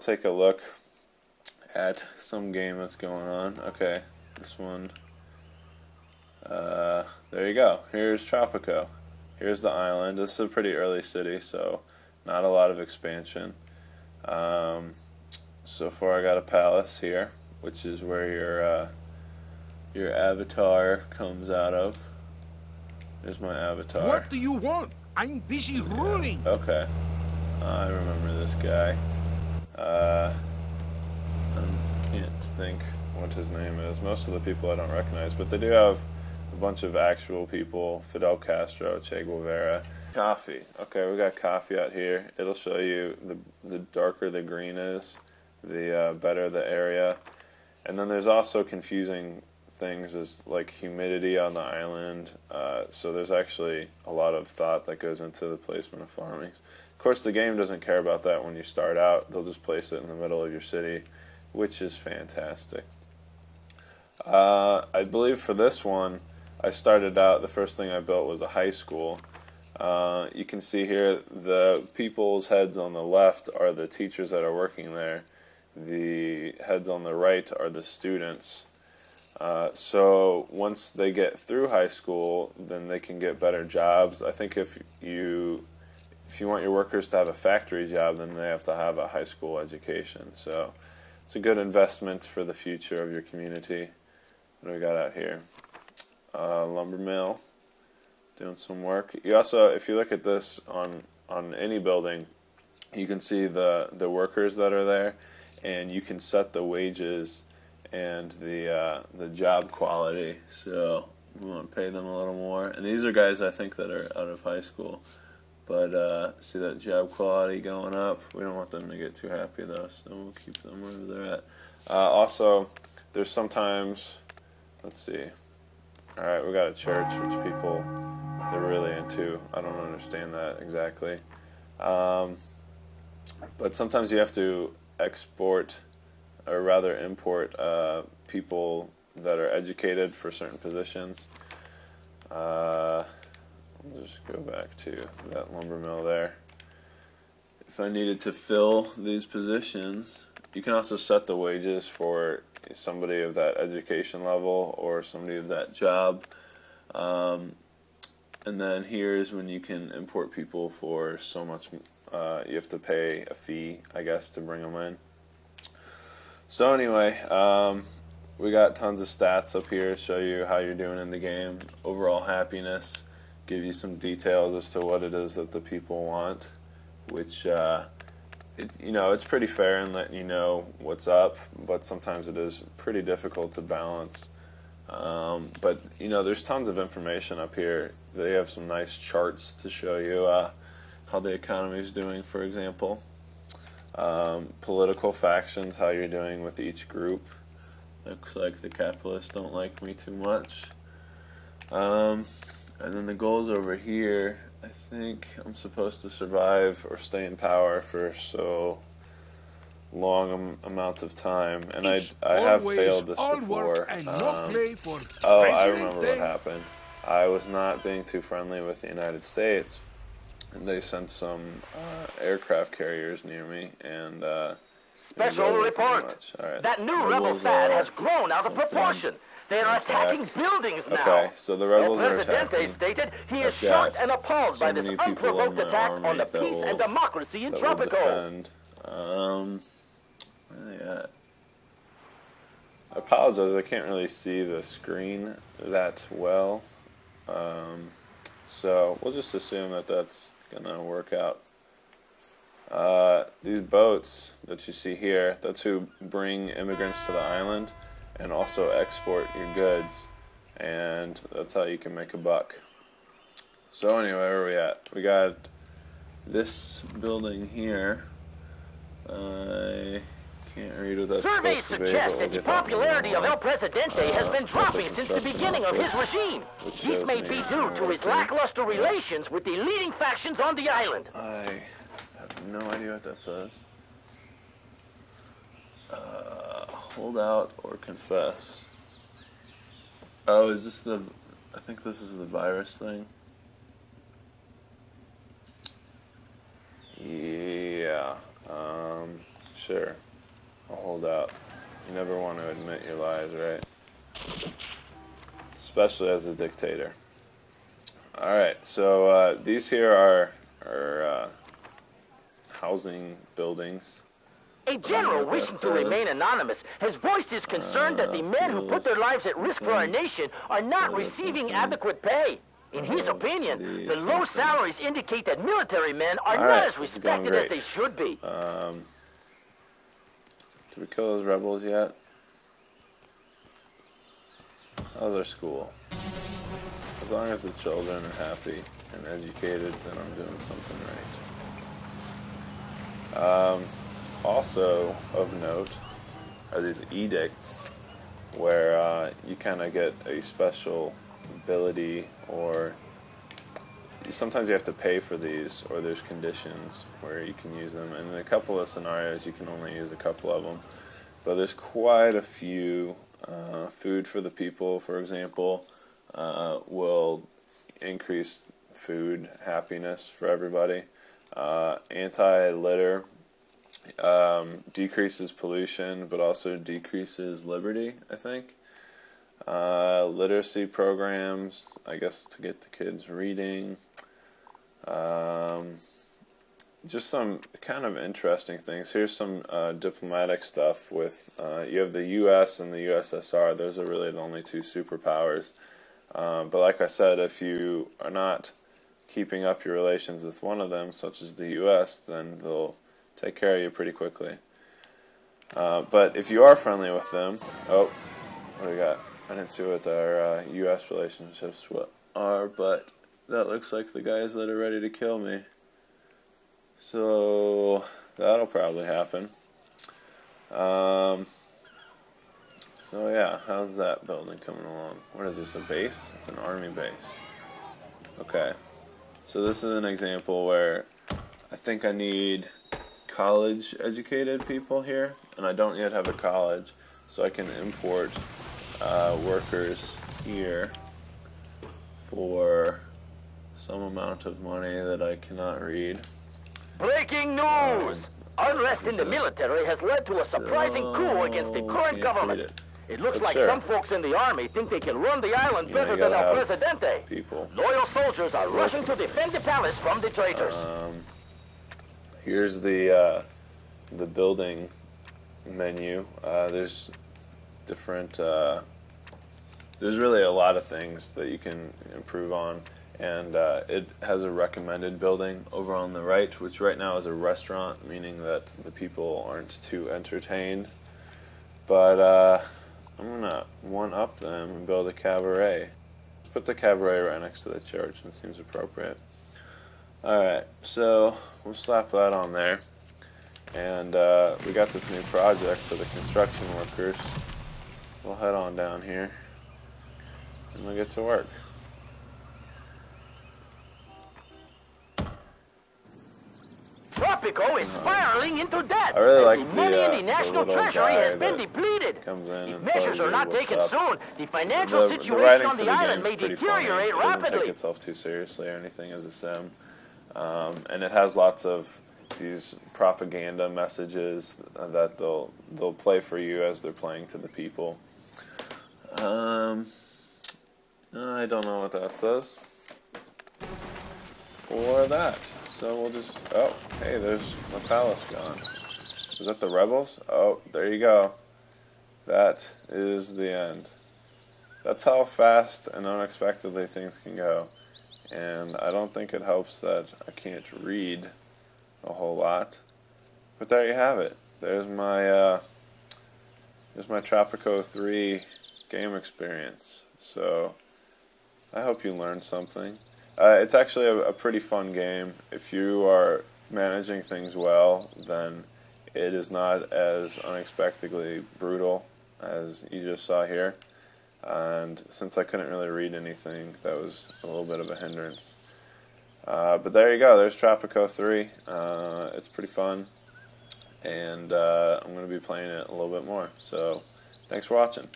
take a look at some game that's going on. Okay, this one. There you go. Here's Tropico. Here's the island. This is a pretty early city, so not a lot of expansion. So far I got a palace here, which is where your avatar comes out of. There's my avatar. What do you want? I'm busy ruling. Okay. I remember this guy. I can't think what his name is. Most of the people I don't recognize, but they do have a bunch of actual people. Fidel Castro, Che Guevara. Coffee. Okay, we got coffee out here. It'll show you the darker the green is, the better the area. And then there's also confusing things as like humidity on the island. So there's actually a lot of thought that goes into the placement of farmings. Of course, the game doesn't care about that when you start out. They'll just place it in the middle of your city, which is fantastic. I believe for this one, I started out, the first thing I built was a high school. You can see here the people's heads on the left are the teachers that are working there. The heads on the right are the students. So once they get through high school, then they can get better jobs. I think if you want your workers to have a factory job, then they have to have a high school education. So it's a good investment for the future of your community. What do we got out here? Lumber mill, doing some work. You also, if you look at this on any building, you can see the workers that are there, and you can set the wages and the job quality. So we want to pay them a little more. And these are guys I think that are out of high school. But see that job quality going up? We don't want them to get too happy though, so we'll keep them where they're at. Also, there's sometimes, let's see. Alright, we got a church, which people, they're really into. I don't understand that exactly. But sometimes you have to export, or rather import, people that are educated for certain positions. I'll just go back to that lumber mill there. If I needed to fill these positions, you can also set the wages for somebody of that education level or somebody of that job. And then here's when you can import people for so much. You have to pay a fee, I guess, to bring them in. So anyway, we got tons of stats up here to show you how you're doing in the game. Overall happiness, give you some details as to what it is that the people want, which it's pretty fair in letting you know what's up, but sometimes it is pretty difficult to balance. But there's tons of information up here. They have some nice charts to show you how the economy is doing, for example. Political factions, how you're doing with each group. Looks like the capitalists don't like me too much. And then the goals over here, I think I'm supposed to survive or stay in power for so long amounts of time, and I have failed this before. I remember what happened. I was not being too friendly with the United States, and they sent some aircraft carriers near me, and special report. Right. That new rebel fad has grown out of proportion. They are attacking buildings now. Okay, so the rebels are attacking. Presidente stated he is shocked and appalled by this unprovoked attack on the peace and democracy in Tropico. Where are they at? I apologize, I can't really see the screen that well. So we'll just assume that that's gonna work out. These boats that you see here, that's who bring immigrants to the island and also export your goods, and that's how you can make a buck. So anyway, where are we at? We got this building here. I can't read what that's Surveys supposed to be. suggest that the popularity of El Presidente has been dropping since the beginning of his regime. This may be due to his lackluster relations with the leading factions on the island. I have no idea what that says. Hold out or confess. Oh, is this the... I think this is the virus thing. Yeah. Sure, I'll hold out. You never want to admit your lies, right? Especially as a dictator. Alright, so these here are housing buildings. A general wishing to remain anonymous has voiced his concern that the men who put their lives at risk for our nation are not receiving adequate pay. In his opinion, the low salaries indicate that military men are not as respected as they should be. Did we kill those rebels yet? How's our school? As long as the children are happy and educated, then I'm doing something right. Also of note are these edicts where you kind of get a special ability, or sometimes you have to pay for these, or there's conditions where you can use them. And in a couple of scenarios you can only use a couple of them, but there's quite a few. Food for the people, for example, will increase food happiness for everybody. Anti-litter decreases pollution, but also decreases liberty, I think. Literacy programs, I guess, to get the kids reading. Just some kind of interesting things. Here's some diplomatic stuff with, you have the U.S. and the USSR. Those are really the only two superpowers. But like I said, if you are not keeping up your relations with one of them, such as the U.S., then they'll take care of you pretty quickly. But if you are friendly with them, oh, what do we got? I didn't see what our U.S. relationships are, but that looks like the guys that are ready to kill me. So that'll probably happen. So yeah, how's that building coming along? What is this, a base? It's an army base. Okay, so this is an example where I think I need college educated people here, and I don't yet have a college, so I can import workers here for some amount of money that I cannot read. Breaking news! Unrest in the military has led to a surprising coup against the current government. It looks like some folks in the army think they can run the island better than El Presidente. Loyal soldiers are rushing to defend the palace from the traitors. Here's the building menu. There's different. There's really a lot of things that you can improve on. And it has a recommended building over on the right, which right now is a restaurant, meaning that the people aren't too entertained. But I'm going to one-up them and build a cabaret. Put the cabaret right next to the church, and it seems appropriate. Alright, so we'll slap that on there. And we got this new project, so the construction workers will head on down here, and we'll get to work. Tropico is spiraling into debt. I really like the money in the national treasury has been that depleted. Comes in If and measures are not taken soon, the financial situation writing on the island may deteriorate It doesn't take rapidly. itself too seriously or anything as a sim. And it has lots of these propaganda messages that they'll play for you as they're playing to the people. I don't know what that says. Or that. So we'll just, oh, hey, there's my palace gone. Is that the rebels? Oh, there you go. That is the end. That's how fast and unexpectedly things can go. And I don't think it helps that I can't read a whole lot. But there you have it. There's my Tropico 3 game experience. So I hope you learned something. It's actually a pretty fun game. If you are managing things well, then it is not as unexpectedly brutal as you just saw here. And since I couldn't really read anything, that was a little bit of a hindrance. But there you go, there's Tropico 3. It's pretty fun, and I'm going to be playing it a little bit more. So thanks for watching.